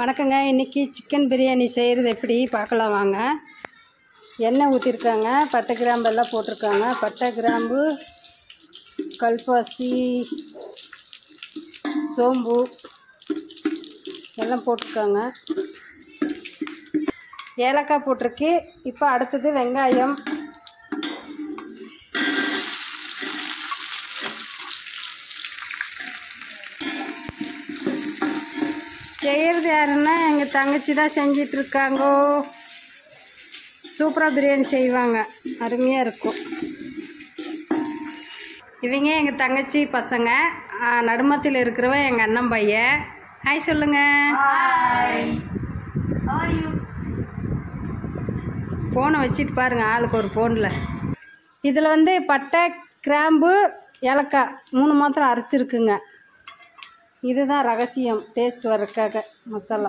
வணக்கங்க. இன்றைக்கி சிக்கன் பிரியாணி செய்கிறது எப்படி பார்க்கலாம் வாங்க. எண்ணெய் ஊற்றிருக்காங்க, பட்டை கிராம்பு எல்லாம் போட்டிருக்காங்க. பட்டை கிராம்பு, கல்பாசி, சோம்பு எல்லாம் போட்டிருக்காங்க. ஏலக்காய் போட்டிருக்கு. இப்போ அடுத்தது வெங்காயம், செய்கிறது யாருன்னா எங்கள் தங்கச்சி தான் செஞ்சிட்ருக்காங்க. சூப்பராக பிரியாணி செய்வாங்க, அருமையாக இருக்கும். இவங்க எங்கள் தங்கச்சி பசங்க. நடுமத்தில் இருக்கிறவ எங்கள் அண்ணன் பையன். ஹாய் சொல்லுங்க. ஃபோனை வச்சுட்டு பாருங்கள், ஆளுக்கு ஒரு ஃபோனில். இதில் வந்து பட்டை, கிராம்பு, ஏலக்காய் 3 மாத்திரம் அரைச்சிருக்குங்க. இதுதான் ரகசியம், டேஸ்ட் வர்றதுக்காக மசாலா.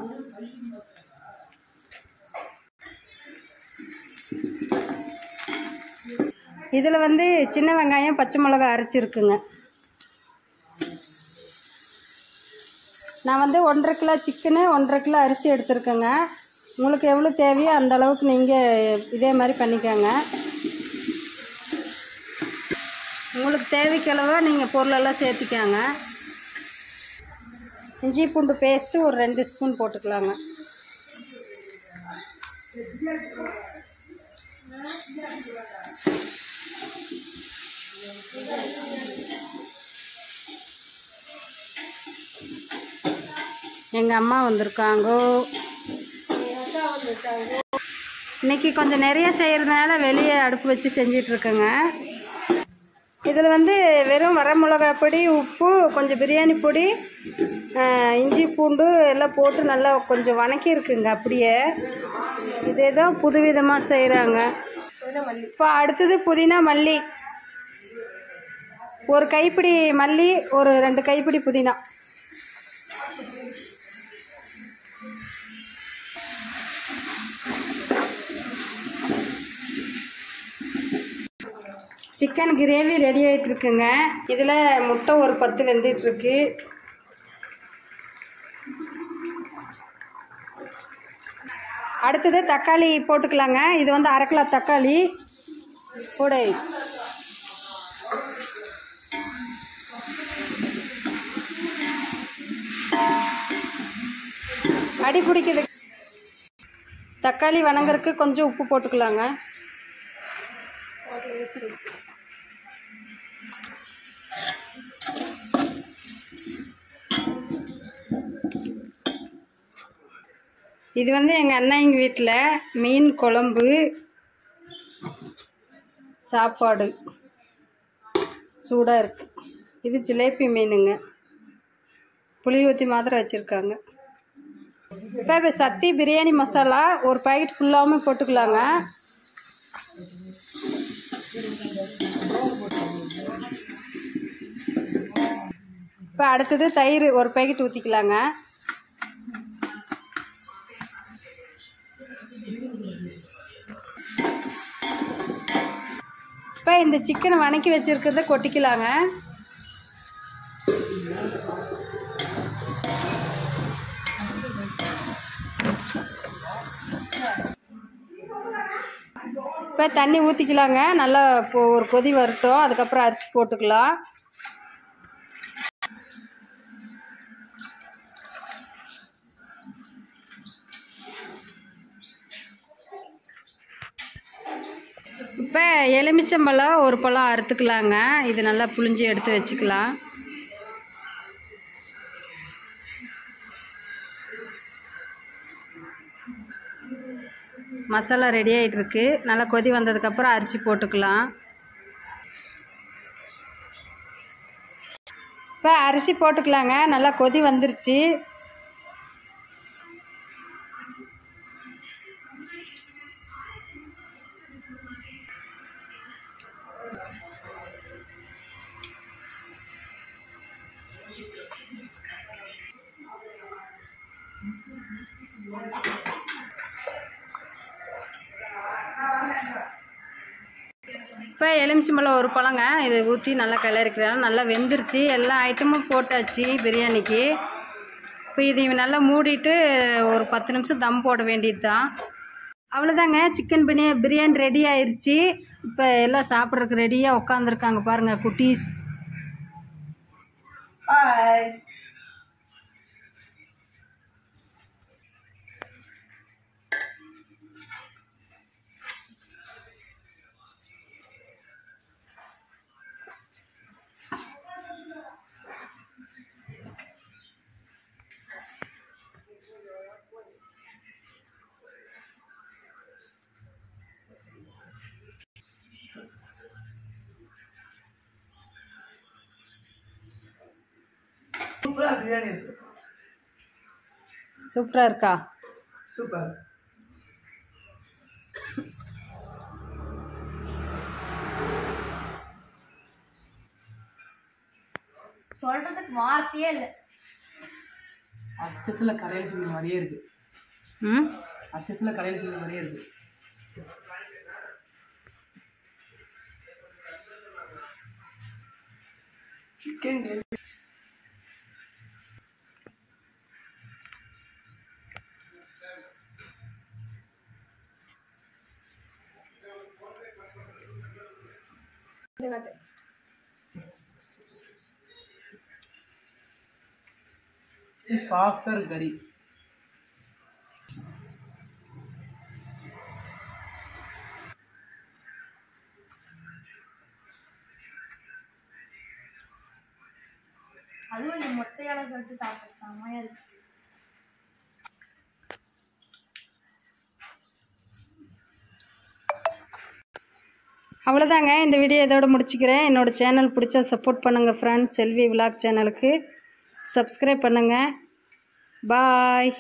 இதில் வந்து சின்ன வெங்காயம், பச்சை மிளகாய் அரைச்சிருக்குங்க. நான் வந்து 1.5 கிலோ சிக்கனு, 1.5 கிலோ அரிசி எடுத்துருக்கேங்க. உங்களுக்கு எவ்வளோ தேவையோ அந்த அளவுக்கு நீங்கள் இதே மாதிரி பண்ணிக்கோங்க. உங்களுக்கு தேவைக்களவோ நீங்கள் பொருளெல்லாம் சேர்த்திக்காங்க. இஞ்சி பூண்டு பேஸ்ட்டு ஒரு 2 ஸ்பூன் போட்டுக்கலாங்க. எங்கள் அம்மா வந்திருக்காங்க. இன்றைக்கி கொஞ்சம் நிறைய செய்கிறதுனால வெளியே அடுப்பு வச்சு செஞ்சிட்ருக்கேங்க. இதில் வந்து வெறும் வரமிளகாய் பொடி, உப்பு, கொஞ்சம் பிரியாணி பொடி, இஞ்சி பூண்டு எல்லாம் போட்டு நல்லா கொஞ்சம் வணக்கியிருக்குங்க. அப்படியே இது ஏதோ புதுவிதமாக செய்கிறாங்க. இப்போ அடுத்தது புதினா, மல்லி, ஒரு கைப்பிடி மல்லி, ஒரு 2 கைப்பிடி புதினா. சிக்கன் கிரேவி ரெடி ஆகிட்டுருக்குங்க. இதில் முட்டை ஒரு 10 வெந்துட்டுருக்கு. அடுத்தது தக்காளி போட்டுக்கலாங்க. இது வந்து 1/2 கிலோ தக்காளி கூட அடி பிடிக்குது. தக்காளி வணங்குறதுக்கு கொஞ்சம் உப்பு போட்டுக்கலாங்க. இது வந்து எங்கள் அண்ணாங்க வீட்டில் மீன் குழம்பு, சாப்பாடு சூடாக இருக்குது. இது ஜிலேபி மீனுங்க, புளி ஊற்றி மாத்திரம் வச்சுருக்காங்க. இப்போ சக்தி பிரியாணி மசாலா ஒரு பாக்கெட் ஃபுல்லாகவும் போட்டுக்கலாங்க. இப்போ அடுத்தது தயிர் ஒரு பாக்கெட் ஊற்றிக்கலாங்க. இப்போ இந்த சிக்கனை வணக்கி வச்சுருக்கிறத கொட்டிக்கலாங்க. இப்போ தண்ணி ஊற்றிக்கலாங்க. நல்லா இப்போ ஒரு கொதி வரட்டும், அதுக்கப்புறம் அரிசி போட்டுக்கலாம். இப்போ எலுமிச்சம்பழம் ஒரு பழம் அறுத்துக்கலாங்க. இது நல்லா புளிஞ்சி எடுத்து வச்சுக்கலாம். மசாலா ரெடி ஆகிட்டுருக்கு. நல்லா கொதி வந்ததுக்கப்புறம் அரிசி போட்டுக்கலாம். இப்போ அரிசி போட்டுக்கலாங்க. நல்லா கொதி வந்துருச்சு. இப்போ எலுமிச்சம்பழம் ஒரு பழங்க, இதை ஊற்றி நல்லா கிளறிக்கிறேன். நல்லா வெந்துருச்சு. எல்லா ஐட்டமும் போட்டாச்சு பிரியாணிக்கு. இப்போ இதை நல்லா மூடிட்டு ஒரு 10 நிமிஷம் தம் போட வேண்டியது தான். அவ்வளோதாங்க, சிக்கன் பிரியாணி ரெடி ஆயிடுச்சு. இப்போ எல்லாம் சாப்பிட்றதுக்கு ரெடியாக உட்காந்துருக்காங்க பாருங்கள் குட்டீஸ். சூப்பராக இருக்கா? சூப்பர். சொல்றதுக்கு வார்த்தையே இல்லை. அச்சத்தில் கடையில் செஞ்ச மாதிரியே இருக்கு. அச்சத்தில் கடையில் செஞ்ச மாதிரியே இருக்கு. சிக்கன் சாஃப்டர் கறி. அதுவும் இந்த மொட்டையால சொல்லிட்டு சாப்பிட்டு செம்மையா இருக்கு. அவ்வளோதாங்க, இந்த வீடியோ இதோட முடிச்சுக்கிறேன். என்னோடய சேனல் பிடிச்சா சப்போர்ட் பண்ணுங்கள் ஃப்ரெண்ட்ஸ். செல்வி விலாக் சேனலுக்கு சப்ஸ்கிரைப் பண்ணுங்கள். பாய்.